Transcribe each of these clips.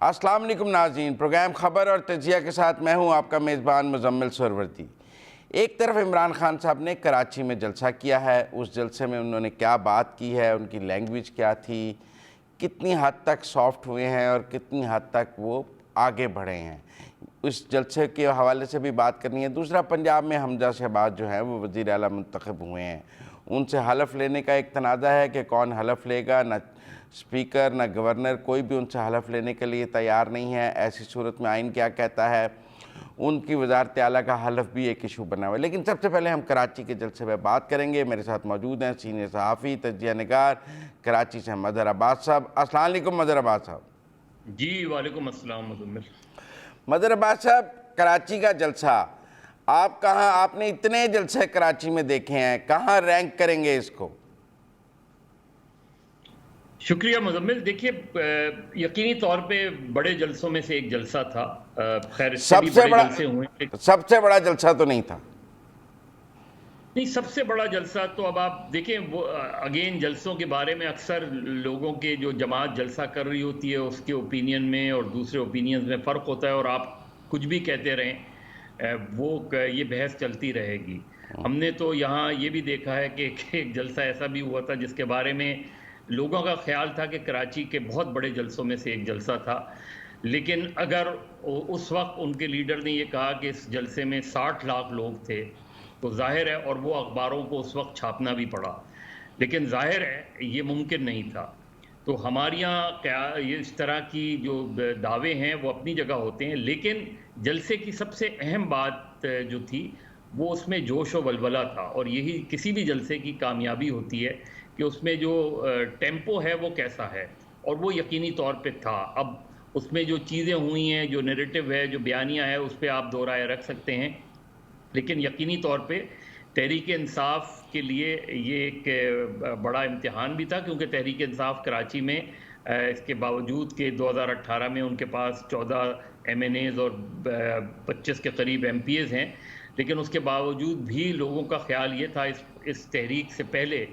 السلام علیکم ناظرین، پروگرام خبر اور تجزیہ کے ساتھ میں ہوں آپ کا میزبان مزمل سہروردی۔ ایک طرف عمران خان صاحب نے کراچی میں جلسہ کیا ہے، اس جلسے میں انہوں نے کیا بات کی ہے، ان کی لینگویج کیا تھی، کتنی حد تک سافٹ ہوئے ہیں اور کتنی حد تک وہ آگے بڑھے ہیں، اس جلسے کے حوالے سے بھی بات کرنی ہے۔ دوسرا، پنجاب میں حمزہ شہباز جو ہیں وہ وزیر اعلیٰ منتخب ہوئے ہیں، ان سے حلف لینے کا ایک تنازع ہے کہ کون حلف لے گا۔ نہ اسپیکر نہ گورنر کوئی بھی ان سے حلف لینے کے لیے تیار نہیں ہے۔ ایسی صورت میں آئین کیا کہتا ہے؟ ان کی وزارت اعلیٰ کا حلف بھی ایک ایشو بنا ہوا ہے۔ لیکن سب سے پہلے ہم کراچی کے جلسے پہ بات کریں گے۔ میرے ساتھ موجود ہیں سینئر صحافی تجزیہ نگار کراچی سے مظہر عباس صاحب۔ السلام علیکم مظہر عباس صاحب۔ جی وعلیکم السلام مزمل۔ مظہر عباس صاحب، کراچی کا جلسہ آپ نے اتنے جلسے کراچی میں دیکھے ہیں، کہاں رینک کریں گے اس کو؟ شکریہ مزمل۔ دیکھیے، یقینی طور پہ بڑے جلسوں میں سے ایک جلسہ تھا، خیر اس سے بھی بڑے جلسے ہوئے۔ سب سے بڑا جلسہ تو نہیں تھا؟ نہیں، سب سے بڑا جلسہ تو اب آپ دیکھیں، وہ اگین جلسوں کے بارے میں اکثر لوگوں کے جو جماعت جلسہ کر رہی ہوتی ہے اس کے اوپینین میں اور دوسرے اوپینینز میں فرق ہوتا ہے، اور آپ کچھ بھی کہتے رہیں وہ یہ بحث چلتی رہے گی۔ ہم نے تو یہاں یہ بھی دیکھا ہے کہ ایک جلسہ ایسا بھی ہوا تھا جس کے بارے میں لوگوں کا خیال تھا کہ کراچی کے بہت بڑے جلسوں میں سے ایک جلسہ تھا، لیکن اگر اس وقت ان کے لیڈر نے یہ کہا کہ اس جلسے میں 60 لاکھ لوگ تھے تو ظاہر ہے، اور وہ اخباروں کو اس وقت چھاپنا بھی پڑا، لیکن ظاہر ہے یہ ممکن نہیں تھا۔ تو ہمارے یہاں اس طرح کی جو دعوے ہیں وہ اپنی جگہ ہوتے ہیں، لیکن جلسے کی سب سے اہم بات جو تھی وہ اس میں جوش و ولولہ تھا، اور یہی کسی بھی جلسے کی کامیابی ہوتی ہے کہ اس میں جو ٹیمپو ہے وہ کیسا ہے، اور وہ یقینی طور پہ تھا۔ اب اس میں جو چیزیں ہوئی ہیں، جو نیریٹو ہے، جو بیانیہ ہے، اس پہ آپ دو رائے رکھ سکتے ہیں، لیکن یقینی طور پہ تحریک انصاف کے لیے یہ ایک بڑا امتحان بھی تھا، کیونکہ تحریک انصاف کراچی میں اس کے باوجود کہ 2018 میں ان کے پاس 14 ایم این ایز اور 25 کے قریب ایم پی ایز ہیں، لیکن اس کے باوجود بھی لوگوں کا خیال یہ تھا اس تحریک سے پہلے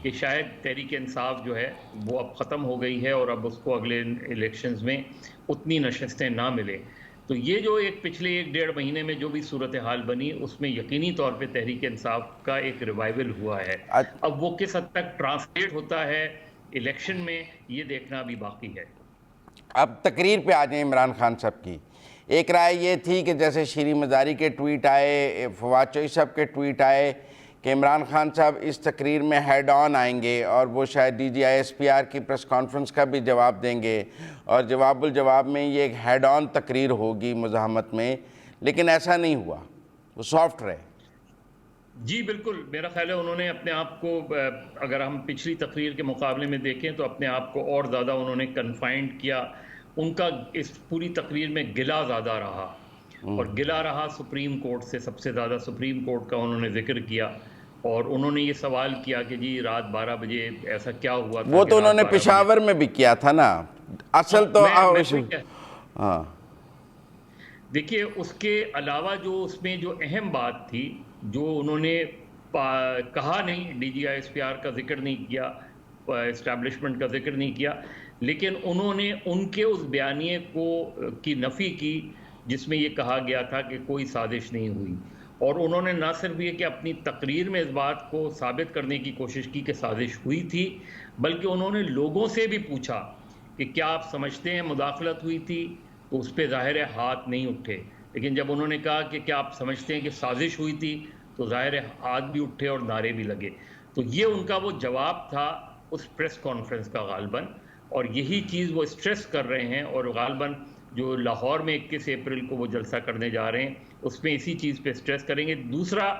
کہ شاید تحریک انصاف جو ہے وہ اب ختم ہو گئی ہے اور اب اس کو اگلے الیکشنز میں اتنی نشستیں نہ ملیں۔ تو یہ جو ایک پچھلے 1-1.5 مہینے میں جو بھی صورتحال بنی، اس میں یقینی طور پہ تحریک انصاف کا ایک ریوائول ہوا ہے۔ اب وہ کس حد تک ٹرانسلیٹ ہوتا ہے الیکشن میں، یہ دیکھنا بھی باقی ہے۔ اب تقریر پہ آ جائیں عمران خان صاحب کی۔ ایک رائے یہ تھی کہ جیسے شیریں مزاری کے ٹویٹ آئے، فواد چوہی صاحب کے ٹویٹ آئے کہ عمران خان صاحب اس تقریر میں ہیڈ آن آئیں گے اور وہ شاید D G I S P R کی پریس کانفرنس کا بھی جواب دیں گے، اور جواب الجواب میں یہ ایک ہیڈ آن تقریر ہوگی مزاحمت میں، لیکن ایسا نہیں ہوا، وہ سافٹ رہے۔ جی بالکل، میرا خیال ہے انہوں نے اپنے آپ کو، اگر ہم پچھلی تقریر کے مقابلے میں دیکھیں تو اپنے آپ کو اور زیادہ انہوں نے کنفائنڈ کیا۔ ان کا اس پوری تقریر میں گلہ زیادہ رہا، اور گلہ رہا سپریم کورٹ سے، سب سے زیادہ سپریم کورٹ کا انہوں نے ذکر کیا، اور انہوں نے یہ سوال کیا کہ جی رات 12 بجے ایسا کیا ہوا تھا۔ وہ تو انہوں نے پشاور میں بھی کیا تھا نا، اصل تو ہاں دیکھیے، اس کے علاوہ جو اس میں جو اہم بات تھی، جو انہوں نے کہا نہیں، D G I S P R کا ذکر نہیں کیا، اسٹیبلشمنٹ کا ذکر نہیں کیا، لیکن انہوں نے ان کے اس بیانیے کی نفی کی جس میں یہ کہا گیا تھا کہ کوئی سازش نہیں ہوئی، اور انہوں نے نہ صرف یہ کہ اپنی تقریر میں اس بات کو ثابت کرنے کی کوشش کی کہ سازش ہوئی تھی، بلکہ انہوں نے لوگوں سے بھی پوچھا کہ کیا آپ سمجھتے ہیں مداخلت ہوئی تھی، تو اس پہ ظاہر ہے ہاتھ نہیں اٹھے، لیکن جب انہوں نے کہا کہ کیا آپ سمجھتے ہیں کہ سازش ہوئی تھی، تو ظاہر ہے ہاتھ بھی اٹھے اور نعرے بھی لگے۔ تو یہ ان کا وہ جواب تھا اس پریس کانفرنس کا غالباً، اور یہی چیز وہ اسٹریس کر رہے ہیں، اور غالباً جو لاہور میں 21 اپریل کو وہ جلسہ کرنے جا رہے ہیں اس میں اسی چیز پہ اسٹریس کریں گے۔ دوسرا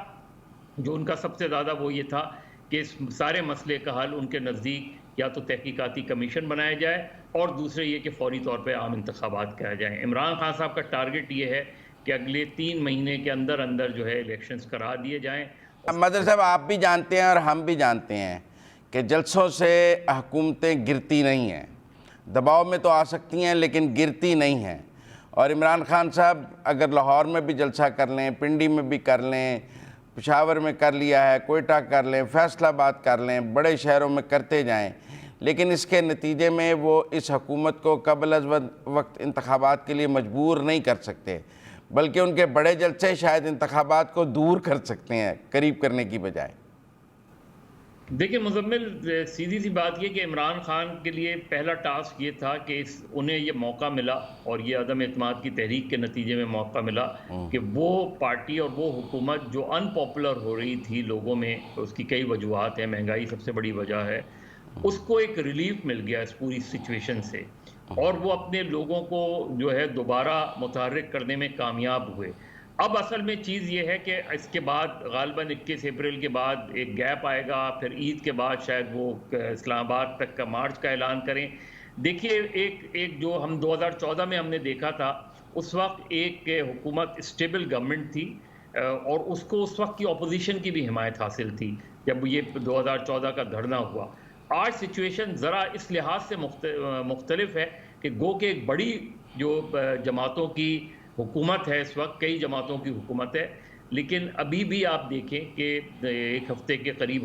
جو ان کا سب سے زیادہ وہ یہ تھا کہ اس سارے مسئلے کا حل ان کے نزدیک یا تو تحقیقاتی کمیشن بنایا جائے، اور دوسرے یہ کہ فوری طور پہ عام انتخابات کیا جائیں۔ عمران خان صاحب کا ٹارگٹ یہ ہے کہ اگلے 3 مہینے کے اندر اندر جو ہے الیکشنز کرا دیے جائیں۔ مظہر صاحب، آپ بھی جانتے ہیں اور ہم بھی جانتے ہیں کہ جلسوں سے حکومتیں گرتی نہیں ہیں، دباؤ میں تو آ سکتی ہیں لیکن گرتی نہیں ہیں، اور عمران خان صاحب اگر لاہور میں بھی جلسہ کر لیں، پنڈی میں بھی کر لیں، پشاور میں کر لیا ہے، کوئٹہ کر لیں، فیصل آباد کر لیں، بڑے شہروں میں کرتے جائیں، لیکن اس کے نتیجے میں وہ اس حکومت کو قبل از وقت انتخابات کے لیے مجبور نہیں کر سکتے، بلکہ ان کے بڑے جلسے شاید انتخابات کو دور کر سکتے ہیں قریب کرنے کی بجائے۔ دیکھیں مزمل، سیدھی سی بات یہ کہ عمران خان کے لیے پہلا ٹاسک یہ تھا کہ انہیں یہ موقع ملا، اور یہ عدم اعتماد کی تحریک کے نتیجے میں موقع ملا کہ وہ پارٹی اور وہ حکومت جو ان پاپولر ہو رہی تھی لوگوں میں، اس کی کئی وجوہات ہیں، مہنگائی سب سے بڑی وجہ ہے، اس کو ایک ریلیف مل گیا اس پوری سچویشن سے، اور وہ اپنے لوگوں کو جو ہے دوبارہ متحرک کرنے میں کامیاب ہوئے۔ اب اصل میں چیز یہ ہے کہ اس کے بعد غالباً 21 اپریل کے بعد ایک گیپ آئے گا، پھر عید کے بعد شاید وہ اسلام آباد تک کا مارچ کا اعلان کریں۔ دیکھیے ایک جو ہم 2014 میں ہم نے دیکھا تھا، اس وقت ایک حکومت اسٹیبل گورنمنٹ تھی، اور اس کو اس وقت کی اپوزیشن کی بھی حمایت حاصل تھی جب یہ 2014 کا دھرنا ہوا۔ آج سچویشن ذرا اس لحاظ سے مختلف ہے کہ گو کہ ایک بڑی جو جماعتوں کی حکومت ہے، اس وقت کئی جماعتوں کی حکومت ہے، لیکن ابھی بھی آپ دیکھیں کہ ایک ہفتے کے قریب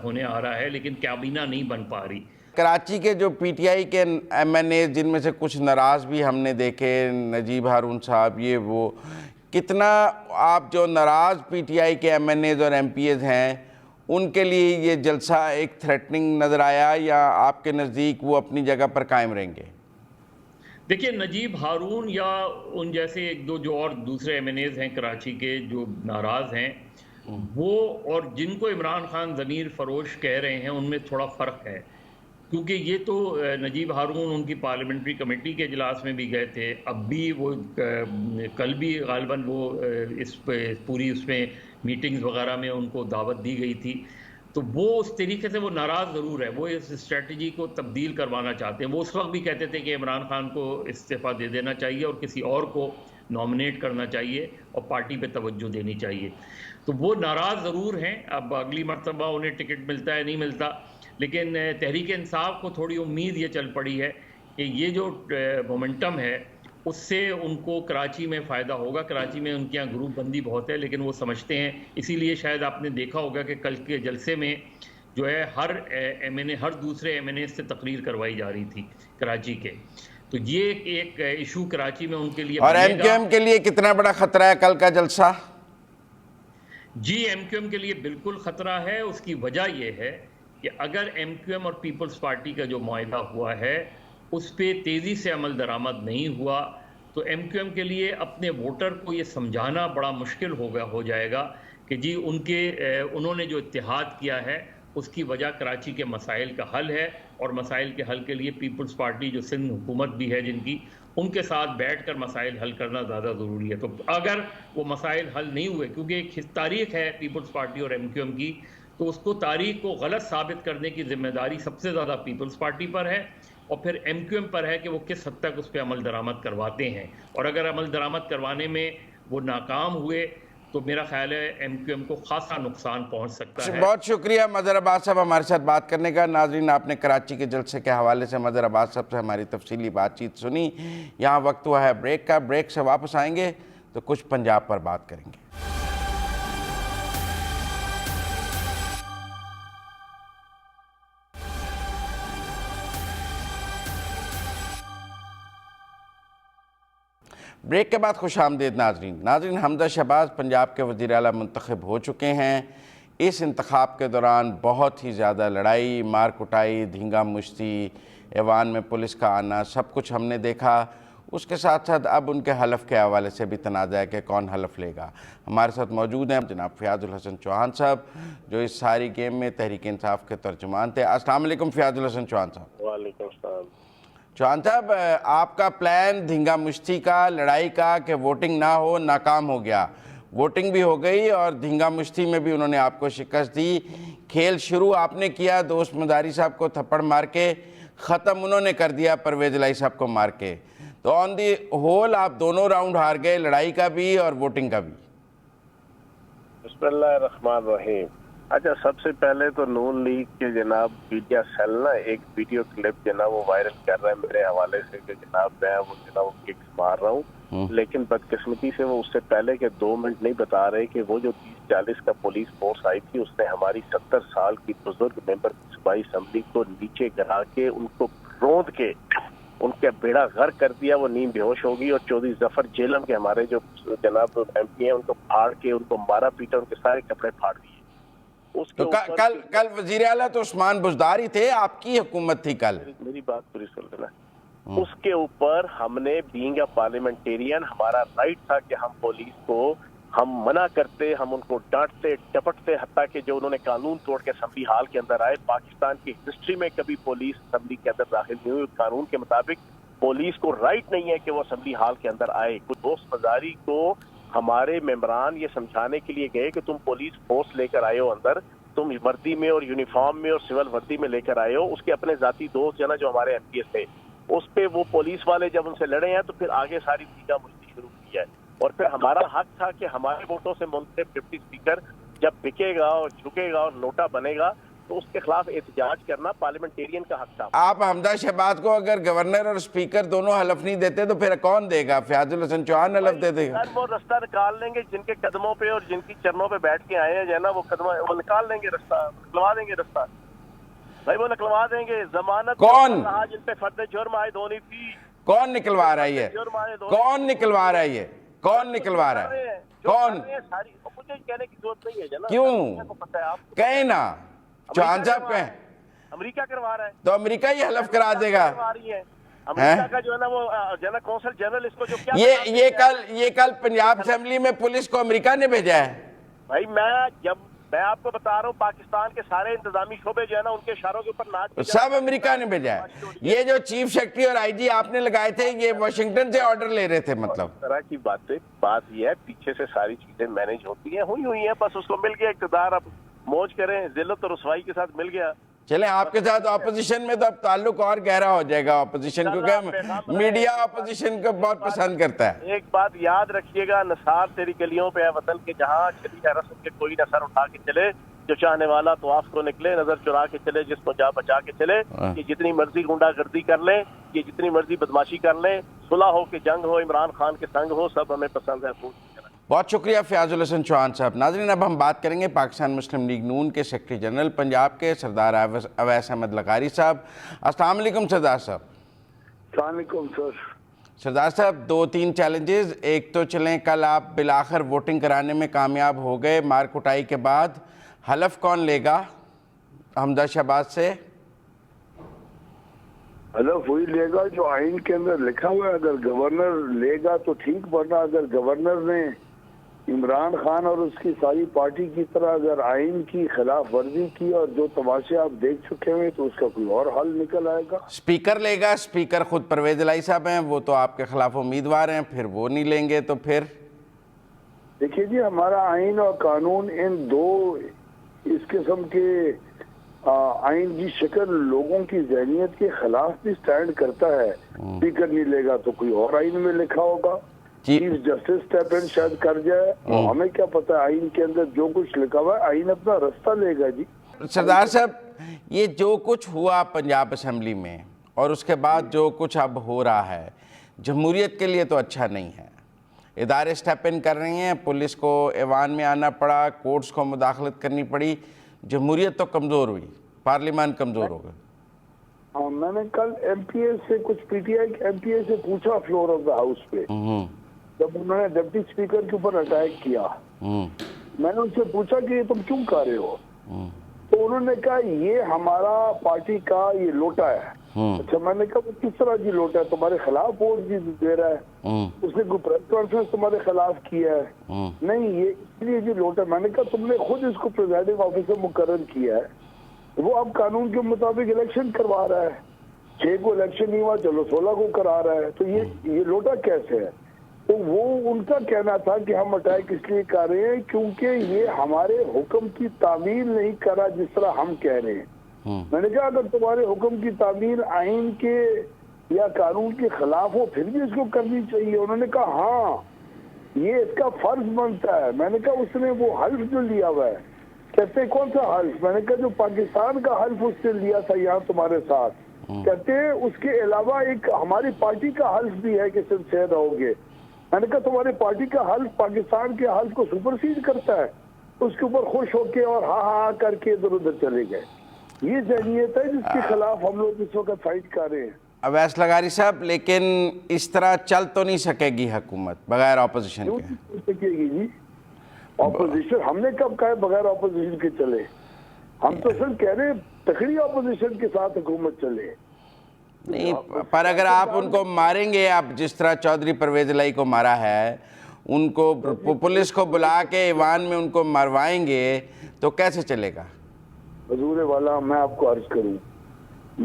ہونے آ رہا ہے، لیکن کابینہ نہیں بن پا رہی۔ کراچی کے جو پی ٹی آئی کے ایم این اے، جن میں سے کچھ ناراض بھی ہم نے دیکھے، نجیب ہارون صاحب، یہ وہ، کتنا آپ جو ناراض پی ٹی آئی کے ایم این ایز اور ایم پی ایز ہیں ان کے لیے یہ جلسہ ایک تھریٹننگ نظر آیا، یا آپ کے نزدیک وہ اپنی جگہ پر قائم رہیں گے؟ دیکھیے نجیب ہارون یا ان جیسے ایک دو جو اور دوسرے ایم این ایز ہیں کراچی کے جو ناراض ہیں، وہ اور جن کو عمران خان ضمیر فروش کہہ رہے ہیں، ان میں تھوڑا فرق ہے، کیونکہ یہ تو نجیب ہارون ان کی پارلیمنٹری کمیٹی کے اجلاس میں بھی گئے تھے، اب بھی وہ کل بھی غالباً وہ اس میں میٹنگز وغیرہ میں ان کو دعوت دی گئی تھی، تو وہ اس طریقے سے وہ ناراض ضرور ہے، وہ اس اسٹریٹجی کو تبدیل کروانا چاہتے ہیں۔ وہ اس وقت بھی کہتے تھے کہ عمران خان کو استعفیٰ دے دینا چاہیے اور کسی اور کو نامنیٹ کرنا چاہیے اور پارٹی پہ توجہ دینی چاہیے، تو وہ ناراض ضرور ہیں۔ اب اگلی مرتبہ انہیں ٹکٹ ملتا ہے نہیں ملتا، لیکن تحریک انصاف کو تھوڑی امید یہ چل پڑی ہے کہ یہ جو مومنٹم ہے اس سے ان کو کراچی میں فائدہ ہوگا۔ کراچی میں ان کے یہاں گروپ بندی بہت ہے، لیکن وہ سمجھتے ہیں، اسی لیے شاید آپ نے دیکھا ہوگا کہ کل کے جلسے میں جو ہے ہر ایم این اے، ہر دوسرے ایم این اے سے تقریر کروائی جا رہی تھی کراچی کے، تو یہ ایک ایشو کراچی میں ان کے لیے اور ایم کیو ایم کے لیے کتنا بڑا خطرہ ہے کل کا جلسہ؟ جی ایم کیو ایم کے لیے بالکل خطرہ ہے۔ اس کی وجہ یہ ہے کہ اگر ایم کیو ایم اور پیپلز پارٹی کا جو معاہدہ ہوا ہے اس پہ تیزی سے عمل درآمد نہیں ہوا، تو ایم کیو ایم کے لیے اپنے ووٹر کو یہ سمجھانا بڑا مشکل ہو جائے گا کہ جی انہوں نے جو اتحاد کیا ہے اس کی وجہ کراچی کے مسائل کا حل ہے، اور مسائل کے حل کے لیے پیپلز پارٹی جو سندھ حکومت بھی ہے جن کی، ان کے ساتھ بیٹھ کر مسائل حل کرنا زیادہ ضروری ہے۔ تو اگر وہ مسائل حل نہیں ہوئے، کیونکہ ایک تاریخ ہے پیپلز پارٹی اور ایم کیو ایم کی، تو اس کو تاریخ کو غلط ثابت کرنے کی ذمہ داری سب سے زیادہ پیپلز پارٹی پر ہے، اور پھر ایم کیو ایم پر ہے کہ وہ کس حد تک اس پہ عمل درآمد کرواتے ہیں، اور اگر عمل درآمد کروانے میں وہ ناکام ہوئے تو میرا خیال ہے ایم کیو ایم کو خاصا نقصان پہنچ سکتا ہے۔ بہت شکریہ مظہر عباس صاحب ہمارے ساتھ بات کرنے کا۔ ناظرین، آپ نے کراچی کے جلسے کے حوالے سے مظہر عباس صاحب سے ہماری تفصیلی بات چیت سنی۔ یہاں وقت ہوا ہے بریک کا، بریک سے واپس آئیں گے تو کچھ پنجاب پر بات کریں گے۔ بریک کے بعد خوش آمدید ناظرین، حمزہ شہباز پنجاب کے وزیر اعلیٰ منتخب ہو چکے ہیں۔ اس انتخاب کے دوران بہت ہی زیادہ لڑائی، مار کٹائی، دھینگا مشتی، ایوان میں پولیس کا آنا، سب کچھ ہم نے دیکھا۔ اس کے ساتھ ساتھ اب ان کے حلف کے حوالے سے بھی تنازع ہے کہ کون حلف لے گا۔ ہمارے ساتھ موجود ہیں جناب فیاض الحسن چوہان صاحب، جو اس ساری گیم میں تحریک انصاف کے ترجمان تھے۔ السلام علیکم فیاض الحسن چوہان صاحب۔ وعلیکم السلام۔ چوہان صاحب، آپ کا پلان دھینگا مشتی کا، لڑائی کا، کہ ووٹنگ نہ ہو، ناکام ہو گیا۔ ووٹنگ بھی ہو گئی اور دھینگا مشتی میں بھی انہوں نے آپ کو شکست دی۔ کھیل شروع آپ نے کیا دوست مداری صاحب کو تھپڑ مار کے، ختم انہوں نے کر دیا پرویز الہی صاحب کو مار کے۔ تو آن دی ہول آپ دونوں راؤنڈ ہار گئے، لڑائی کا بھی اور ووٹنگ کا بھی۔ بسم اللہ الرحمن الرحیم۔ اچھا، سب سے پہلے تو نون لیگ کے جناب میڈیا سیل نا ایک ویڈیو کلپ جناب وہ وائرل کر رہا ہے میرے حوالے سے کہ جناب میں وہ جناب ککس مار رہا ہوں، لیکن بدقسمتی سے وہ اس سے پہلے کے 2 منٹ نہیں بتا رہے کہ وہ جو 30 40 کا پولیس فورس آئی تھی، اس نے ہماری 70 سال کی بزرگ ممبر صوبائی اسمبلی کو نیچے گرا کے ان کو روند کے ان کا بیڑا غرق کر دیا، وہ نیم بے ہوش ہو گئی، اور چودھری ظفر جیلم کے ہمارے جو جناب ایم پی ہیں ان کو پھاڑ کے ان کو مارا پیٹا، ان کے سارے کپڑے پھاڑ دیے۔ اس کے تو اوپر کل وزیر اعلیٰ تو عثمان بزدار ہی تھے، آپ کی حکومت تھی کل۔ میری بات پوری سن لینا۔ اس کے اوپر ہم نے بینگ اے پارلیمنٹیرین ہمارا رائٹ تھا کہ ہم پولیس کو ہم منع کرتے، ہم ان کو ڈانٹتے ٹپٹتے، حتیٰ کہ جو انہوں نے قانون توڑ کے اسمبلی ہال کے اندر آئے۔ پاکستان کی ہسٹری میں کبھی پولیس اسمبلی کے اندر داخل نہیں ہوئی، قانون کے مطابق پولیس کو رائٹ نہیں ہے کہ وہ اسمبلی ہال کے اندر آئے۔ کچھ دوست بازاری کو ہمارے ممبران یہ سمجھانے کے لیے گئے کہ تم پولیس فورس لے کر آئے ہو اندر، تم وردی میں اور یونیفارم میں اور سول وردی میں لے کر آئے ہو۔ اس کے اپنے ذاتی دوست جو نا جو ہمارے ایم پی ایس تھے، اس پہ وہ پولیس والے جب ان سے لڑے ہیں تو پھر آگے ساری چیزیں مجھے شروع کی ہے، اور پھر ہمارا حق تھا کہ ہمارے ووٹوں سے منتخب ڈپٹی اسپیکر جب بکے گا اور جھکے گا اور نوٹا بنے گا تو اس کے خلاف احتجاج کرنا پارلیمنٹیرین کا حق تھا۔ آپ حمزہ شہباز کو اگر گورنر اور اسپیکر دونوں حلف نہیں دیتے تو پھر کون دے گا؟ فیاض الحسن چوہان حلف دے دے گا؟ وہ رستہ نکال لیں گے، جن کے قدموں پہ اور جن کی چرنوں پہ بیٹھ کے آئے ہیں جو ہے نا وہ قدم وہ نکال لیں گے، رستہ نکلوا دیں گے، رستہ بھائی وہ نکلوا دیں گے۔ ضمانت کون؟ جن پہ فرد جرم عائد ہونی تھی، کون نکلوا رہا ہے یہ؟ کون نکلوا رہا ہے یہ؟ کون نکلوا رہا ہے؟ کون؟ مجھے کہنے کی ضرورت نہیں ہے جناب، کیوں؟ کہیں نا، چوہان صاحب کہیں۔ امریکہ کروا رہا ہے تو امریکہ یہ حلف کرا دے گا؟ امریکہ کا جو ہے نا وہ جنرل کونسل جنرل اس کو جو کیا یہ کل پنجاب اسمبلی میں پولیس کو امریکہ نے بھیجا ہے؟ بھائی میں آپ کو بتا رہا ہوں، پاکستان کے سارے انتظامی شعبے جو ہے نا ان کے اشاروں کے اوپر ناچ سب امریکہ نے بھیجا ہے۔ یہ جو چیف سیکرٹری اور آئی جی آپ نے لگائے تھے یہ واشنگٹن سے آرڈر لے رہے تھے، مطلب اس طرح کی بات یہ ہے، پیچھے سے ساری چیزیں مینج ہوتی ہیں، ہوئی ہیں، بس اس کو مل گیا اقتدار، اب موج کریں، ذلت اور رسوائی کے ساتھ مل گیا۔ چلیں آپ کے ساتھ اپوزیشن میں تو اب تعلق اور گہرا ہو جائے گا اپوزیشن، کیونکہ میڈیا اپوزیشن کو بہت پسند کرتا ہے۔ ایک بات یاد رکھیے گا، نثار تیری گلیوں پہ ہے وطن کے جہاں، چلی ہے رسم کے کوئی نہ سر اٹھا کے چلے، جو چاہنے والا طواف کو نکلے، نظر چرا کے چلے جس کو جا بچا کے چلے۔ یہ جتنی مرضی گنڈا گردی کر لیں، یہ جتنی مرضی بدماشی کر لیں، صلح ہو کہ جنگ ہو، عمران خان کے سنگ ہو، سب ہمیں پسند ہے۔ بہت شکریہ فیاض الحسن چوہان صاحب۔ ناظرین اب ہم بات کریں گے پاکستان مسلم لیگ نون کے سیکرٹری جنرل پنجاب کے سردار اویس احمد لغاری صاحب۔ السلام علیکم سردار صاحب۔ السلام علیکم سر۔ سردار صاحب 2-3 چیلنجز، ایک تو چلیں کل آپ بالآخر ووٹنگ کرانے میں کامیاب ہو گئے مار کٹائی کے بعد، حلف کون لے گا حمزہ شہباز سے؟ حلف وہی لے گا جو آئین کے اندر لکھا ہوا ہے، اگر گورنر لے گا تو ٹھیک، ورنہ اگر گورنر نے عمران خان اور اس کی ساری پارٹی کی طرح اگر آئین کی خلاف ورزی کی اور جو تماشے آپ دیکھ چکے ہیں تو اس کا کوئی اور حل نکل آئے گا۔ اسپیکر لے گا، اسپیکر خود پرویز الہی صاحب ہیں، وہ تو آپ کے خلاف امیدوار ہیں، پھر وہ نہیں لیں گے تو پھر؟ دیکھیے جی، ہمارا آئین اور قانون ان دو اس قسم کے آئین کی شکل لوگوں کی ذہنیت کے خلاف بھی سٹینڈ کرتا ہے۔ اسپیکر نہیں لے گا تو کوئی اور آئین میں لکھا ہوگا، چیف جسٹس اسٹیپ ان شاید کر جائے، ہمیں کیا پتہ، آئین کے اندر جو کچھ لکھا ہوا ہے آئین اپنا رستہ لے گا۔ جی سردار صاحب یہ جو کچھ ہوا پنجاب اسمبلی میں اور اس کے بعد جو کچھ اب ہو رہا ہے، جمہوریت کے لیے تو اچھا نہیں ہے۔ ادارے اسٹیپ ان کر رہی ہیں، پولیس کو ایوان میں آنا پڑا، کورٹس کو مداخلت کرنی پڑی، جمہوریت تو کمزور ہوئی، پارلیمان کمزور ہو گئے۔ ہاں، میں نے کل ایم پی اے سے کچھ پی ٹی آئی کے ایم پی اے سے پوچھا فلور آف دا ہاؤس پہ، جب انہوں نے ڈپٹی اسپیکر کے اوپر اٹیک کیا، میں نے ان سے پوچھا کہ یہ تم کیوں کر رہے ہو، تو انہوں نے کہا یہ ہمارا پارٹی کا یہ لوٹا ہے۔ اچھا، میں نے کہا وہ کس طرح جی لوٹا ہے، تمہارے خلاف ووٹ جی دے رہا ہے، اس نے کوئی پریس کانفرنس تمہارے خلاف کیا ہے؟ نہیں، یہ اس لیے جی لوٹا ہے۔ میں نے کہا تم نے خود اس کو پریزائڈنگ آفیسر مقرر کیا ہے، وہ اب قانون کے مطابق الیکشن کروا رہا ہے، 6 کو الیکشن نہیں ہوا، چلو 16 کو کرا رہا ہے، تو یہ لوٹا کیسے ہے؟ تو وہ ان کا کہنا تھا کہ ہم اٹیک اس لیے کر رہے ہیں کیونکہ یہ ہمارے حکم کی تعمیل نہیں کرا جس طرح ہم کہہ رہے ہیں۔ میں نے کہا اگر تمہارے حکم کی تعمیل آئین کے یا قانون کے خلاف ہو پھر بھی اس کو کرنی چاہیے۔ انہوں نے کہا ہاں یہ اس کا فرض بنتا ہے۔ میں نے کہا اس نے وہ حلف جو لیا ہوا ہے، کہتے ہیں کون سا حلف؟ میں نے کہا جو پاکستان کا حلف اس نے لیا تھا یہاں تمہارے ساتھ، کہتے ہیں اس کے علاوہ ایک ہماری پارٹی کا حلف بھی ہے کہ سنسیئر رہو گے۔ میں نے کہا تمہاری پارٹی کا حلف پاکستان کے حلف کو سپرسیڈ کرتا ہے؟ اس کے اوپر خوش ہو کے اور ہاں ہاں کر کے ادھر ادھر چلے گئے. یہ ذہنیت ہے جس کے خلاف ہم لوگ اس وقت فائٹ کر رہے ہیں. اویس لغاری صاحب لیکن اس طرح چل تو نہیں سکے گی حکومت بغیر اپوزیشن کے؟ جی اپوزیشن ہم نے کب کہا ہے بغیر اپوزیشن کے چلے؟ ہم تو صرف کہہ رہے ہیں تکڑی اپوزیشن کے ساتھ حکومت چلے. نہیں پر اگر آپ ان کو ماریں گے، آپ جس طرح چودھری پرویز الہی کو مارا ہے، ان کو پولیس کو بلا کے ایوان میں ان کو مروائیں گے تو کیسے چلے گا؟ حضور والا میں آپ کو عرض کروں،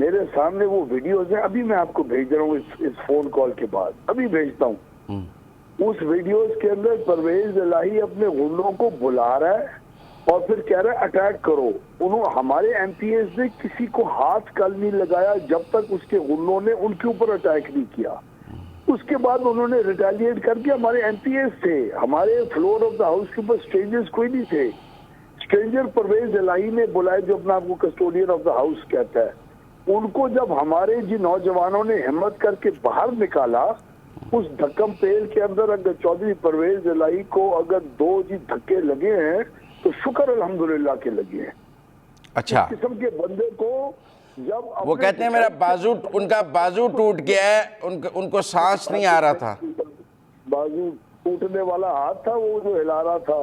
میرے سامنے وہ ویڈیوز ہیں، ابھی میں آپ کو بھیج رہا ہوں اس فون کال کے بعد، ابھی بھیجتا ہوں. اس ویڈیوز کے اندر پرویز الہی اپنے غنڈوں کو بلا رہا ہے اور پھر کہہ رہا ہے اٹیک کرو. ہمارے ایم پی ایز نے کسی کو ہاتھ کل نہیں لگایا جب تک اس کے غنڈوں نے ان کے اوپر اٹیک نہیں کیا. اس کے بعد انہوں نے ریٹیلیٹ کر کے ہمارے ایم پی ایز تھے، ہمارے فلور آف دا ہاؤس کے اوپر اسٹرینجرز کوئی نہیں تھے. اسٹرینجر پرویز الہی نے بلائے جو اپنا آپ کو کسٹوڈین آف دا ہاؤس کہتا ہے. ان کو جب ہمارے نوجوانوں نے ہمت کر کے باہر نکالا، اس دھکم پیل کے اندر اگر چودھری پرویز الہی کو اگر 2 دھکے لگے ہیں تو شکر الحمدللہ کے لگے ہیں. اچھا، اس قسم کے بندے کو جب وہ کہتے ہیں میرا بازو، ان کا بازو ٹوٹ گیا ہے، ان کو سانس نہیں آ رہا تھا. بازو ٹوٹنے والا ہاتھ تھا وہ جو ہلا رہا تھا.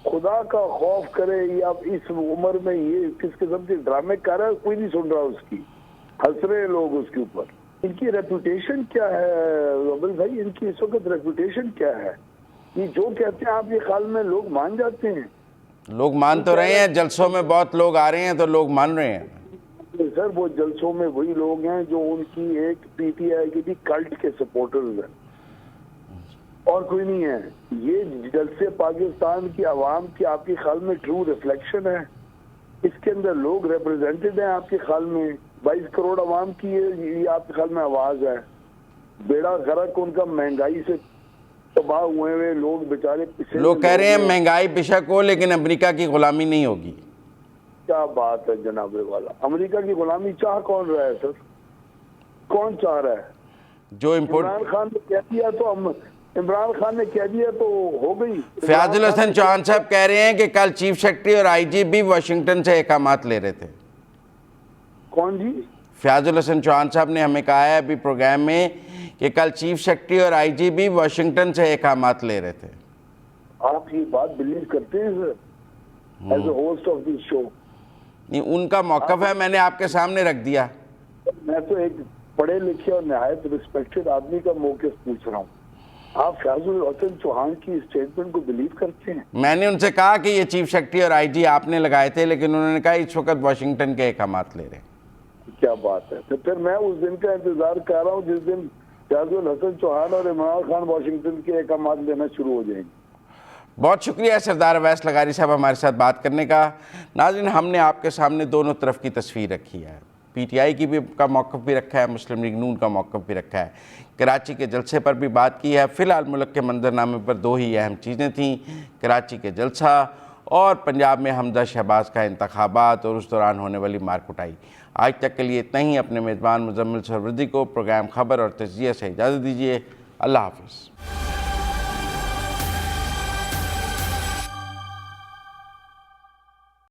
خدا کا خوف کرے، یہ اب اس عمر میں یہ کس قسم کے ڈرامے کر رہا ہے، کوئی نہیں سن رہا اس کی. ہنس رہے لوگ اس کے اوپر. ان کی ریپوٹیشن کیا ہے ربل بھائی؟ ان کی اس وقت ریپوٹیشن کیا ہے؟ یہ جو کہتے ہیں آپ کے خیال میں لوگ مان جاتے ہیں؟ لوگ مان تو رہے ہیں، جلسوں میں بہت لوگ آ رہے ہیں تو لوگ مان رہے ہیں. سر وہ جلسوں میں وہی لوگ ہیں جو ان کی ایک پی ٹی آئی کی بھی کلٹ کے سپورٹرز ہیں اور کوئی نہیں ہے. یہ جلسے پاکستان کی عوام کی آپ کے خیال میں ٹرو ریفلیکشن ہے؟ اس کے اندر لوگ ریپرزینٹڈ ہیں آپ کے خیال میں؟ 22 کروڑ عوام کی یہ آپ کے خیال میں آواز ہے؟ بیڑا غرق ان کا مہنگائی سے تباہ ہوئے ہوئے لوگ بیچارے. لوگ کہہ رہے ہیں مہنگائی بشک ہو لیکن امریکہ کی غلامی نہیں ہوگی. کیا بات ہے جناب والا، امریکہ کی غلامی چاہ کون رہا ہے سر؟ کون چاہ رہا ہے؟ جو عمران خان نے کہہ دیا تو عمران خان نے کہہ دیا تو ہو گئی. فیاض الحسن چوہان صاحب کہہ رہے ہیں کہ کل چیف سیکرٹری اور آئی جی بھی واشنگٹن سے احکامات لے رہے تھے. کون جی؟ فیاض الحسن چوہان صاحب نے ہمیں کہا ہے ابھی پروگرام میں کہ کل چیف سیکرٹری اور آئی جی بھی واشنگٹن سے احکامات لے رہے تھے. آپ یہ بات بلیو کرتے ہیں sir as a host of this show? نہیں، ان کا موقف ہے، میں نے آپ کے سامنے رکھ دیا. میں تو ایک پڑھے لکھے اور نہایت ریسپیکٹڈ آدمی کا موقف پوچھ رہا ہوں. آپ فیاض الحسن چوہان کی اسٹیٹمنٹ کو بلیو کرتے ہیں؟ میں نے ان سے کہا کہ یہ چیف سیکرٹری اور آئی جی آپ نے لگائے تھے، لیکن انہوں نے کہا اس وقت واشنگٹن کے احکامات لے رہے ہیں. کیا بات ہے؟ تو پھر میں اس دن کا انتظار کر رہا ہوں جس دن فیاض الحسن چوہان اور عمران خان واشنگٹن کے احکامات لینا شروع ہو جائیں گے. بہت شکریہ سردار اویس لغاری صاحب ہمارے ساتھ بات کرنے کا. ناظرین، ہم نے آپ کے سامنے دونوں طرف کی تصویر رکھی ہے. پی ٹی آئی کی بھی کا موقف بھی رکھا ہے، مسلم لیگ نون کا موقف بھی رکھا ہے. کراچی کے جلسے پر بھی بات کی ہے. فی الحال ملک کے منظرنامے پر 2 ہی اہم چیزیں تھیں، کراچی کے جلسہ اور پنجاب میں حمزہ شہباز کا انتخابات اور اس دوران ہونے والی مار کٹائی. آج تک کے لیے اتنا ہی. اپنے میزبان مزمل سہروردی کو پروگرام خبر اور تجزیہ سے اجازت دیجیے. اللہ حافظ.